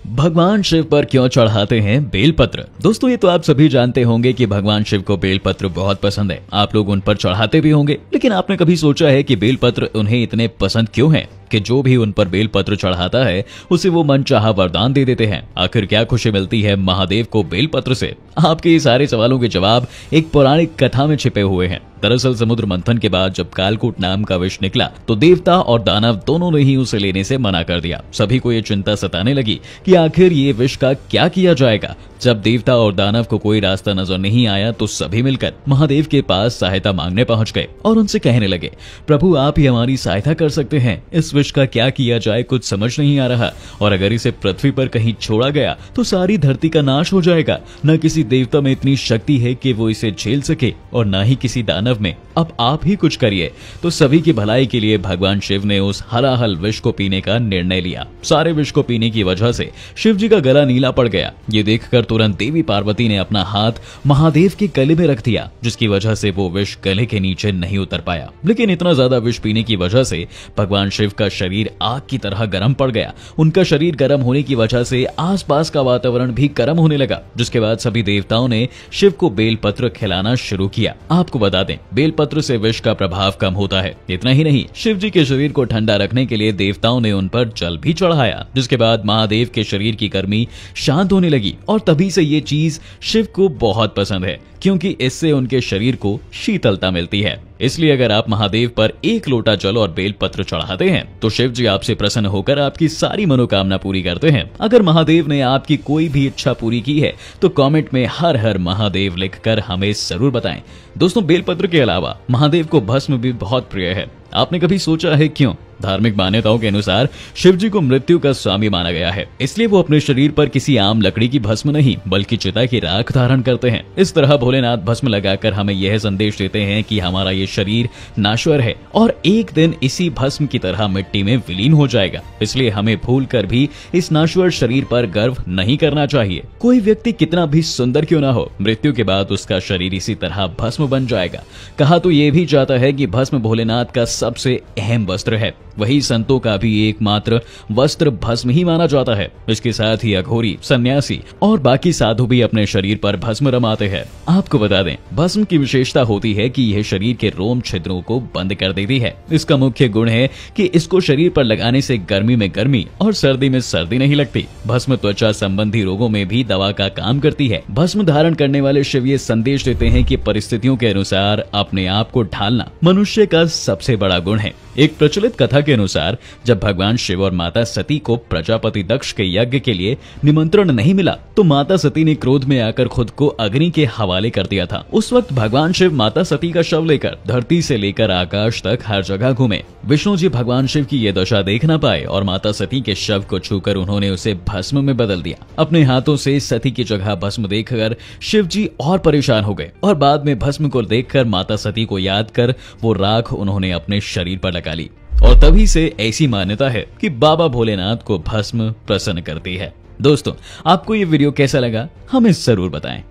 भगवान शिव पर क्यों चढ़ाते हैं बेलपत्र। दोस्तों ये तो आप सभी जानते होंगे कि भगवान शिव को बेलपत्र बहुत पसंद है। आप लोग उन पर चढ़ाते भी होंगे, लेकिन आपने कभी सोचा है कि बेलपत्र उन्हें इतने पसंद क्यों हैं कि जो भी उन पर बेलपत्र चढ़ाता है उसे वो मनचाहा वरदान दे देते हैं। आखिर क्या खुशी मिलती है महादेव को बेलपत्र से? आपके ये सारे सवालों के जवाब एक पौराणिक कथा में छिपे हुए हैं। दरअसल समुद्र मंथन के बाद जब कालकूट नाम का विष निकला तो देवता और दानव दोनों ने ही उसे लेने से मना कर दिया। सभी को ये चिंता सताने लगी कि आखिर ये विष का क्या किया जाएगा। जब देवता और दानव को कोई रास्ता नजर नहीं आया तो सभी मिलकर महादेव के पास सहायता मांगने पहुंच गए और उनसे कहने लगे, प्रभु आप ही हमारी सहायता कर सकते हैं। इस विष का क्या किया जाए कुछ समझ नहीं आ रहा, और अगर इसे पृथ्वी पर कहीं छोड़ा गया तो सारी धरती का नाश हो जाएगा। न किसी देवता में इतनी शक्ति है कि वो इसे झेल सके और न ही किसी दानव में। अब आप ही कुछ करिए। तो सभी की भलाई के लिए भगवान शिव ने उस हलाहल विष को पीने का निर्णय लिया। सारे विष को पीने की वजह से शिव जी का गला नीला पड़ गया। ये देखकर तुरंत देवी पार्वती ने अपना हाथ महादेव के गले में रख दिया, जिसकी वजह से वो विष गले के नीचे नहीं उतर पाया। लेकिन इतना ज्यादा विष पीने की वजह से भगवान शिव का शरीर आग की तरह गर्म पड़ गया। उनका शरीर गर्म होने की वजह से आसपास का वातावरण भी गर्म होने लगा, जिसके बाद सभी देवताओं ने शिव को बेलपत्र खिलाना शुरू किया। आपको बता दें, बेलपत्र से विष का प्रभाव कम होता है। इतना ही नहीं, शिव जी के शरीर को ठंडा रखने के लिए देवताओं ने उन पर जल भी चढ़ाया, जिसके बाद महादेव के शरीर की गर्मी शांत होने लगी। और तभी से ये चीज शिव को बहुत पसंद है, क्योंकि इससे उनके शरीर को शीतलता मिलती है। इसलिए अगर आप महादेव पर एक लोटा जल और बेलपत्र चढ़ाते हैं तो शिव जी आपसे प्रसन्न होकर आपकी सारी मनोकामना पूरी करते हैं। अगर महादेव ने आपकी कोई भी इच्छा पूरी की है तो कमेंट में हर हर महादेव लिखकर हमें जरूर बताएं। दोस्तों बेलपत्र के अलावा महादेव को भस्म भी बहुत प्रिय है। आपने कभी सोचा है क्यों? धार्मिक मान्यताओं के अनुसार शिव जी को मृत्यु का स्वामी माना गया है, इसलिए वो अपने शरीर पर किसी आम लकड़ी की भस्म नहीं बल्कि चिता की राख धारण करते हैं। इस तरह भोलेनाथ भस्म लगाकर हमें यह संदेश देते हैं कि हमारा ये शरीर नाश्वर है और एक दिन इसी भस्म की तरह मिट्टी में विलीन हो जाएगा। इसलिए हमें भूल कर भी इस नाश्वर शरीर पर गर्व नहीं करना चाहिए। कोई व्यक्ति कितना भी सुंदर क्यों ना हो, मृत्यु के बाद उसका शरीर इसी तरह भस्म बन जाएगा। कहा तो ये भी जाता है कि भस्म भोलेनाथ का सबसे अहम वस्त्र है। वही संतों का भी एकमात्र वस्त्र भस्म ही माना जाता है। इसके साथ ही अघोरी, सन्यासी और बाकी साधु भी अपने शरीर पर भस्म रमाते हैं। आपको बता दें, भस्म की विशेषता होती है कि यह शरीर के रोम छिद्रों को बंद कर देती है। इसका मुख्य गुण है कि इसको शरीर पर लगाने से गर्मी में गर्मी और सर्दी में सर्दी नहीं लगती। भस्म त्वचा संबंधी रोगों में भी दवा का काम करती है। भस्म धारण करने वाले शिव ये संदेश देते हैं कि परिस्थितियों के अनुसार अपने आप को ढालना मनुष्य का सबसे बड़ा गुण है। एक प्रचलित कथा के अनुसार जब भगवान शिव और माता सती को प्रजापति दक्ष के यज्ञ के लिए निमंत्रण नहीं मिला तो माता सती ने क्रोध में आकर खुद को अग्नि के हवाले कर दिया था। उस वक्त भगवान शिव माता सती का शव लेकर धरती से लेकर आकाश तक हर जगह घूमे। विष्णु जी भगवान शिव की ये दशा देख न पाए और माता सती के शव को छूकर उन्होंने उसे भस्म में बदल दिया। अपने हाथों से सती की जगह भस्म देखकर शिव जी और परेशान हो गए और बाद में भस्म को देखकर माता सती को याद कर वो राख उन्होंने अपने शरीर पर लगा ली। और तभी से ऐसी मान्यता है कि बाबा भोलेनाथ को भस्म प्रसन्न करती है। दोस्तों आपको ये वीडियो कैसा लगा हमें जरूर बताएं।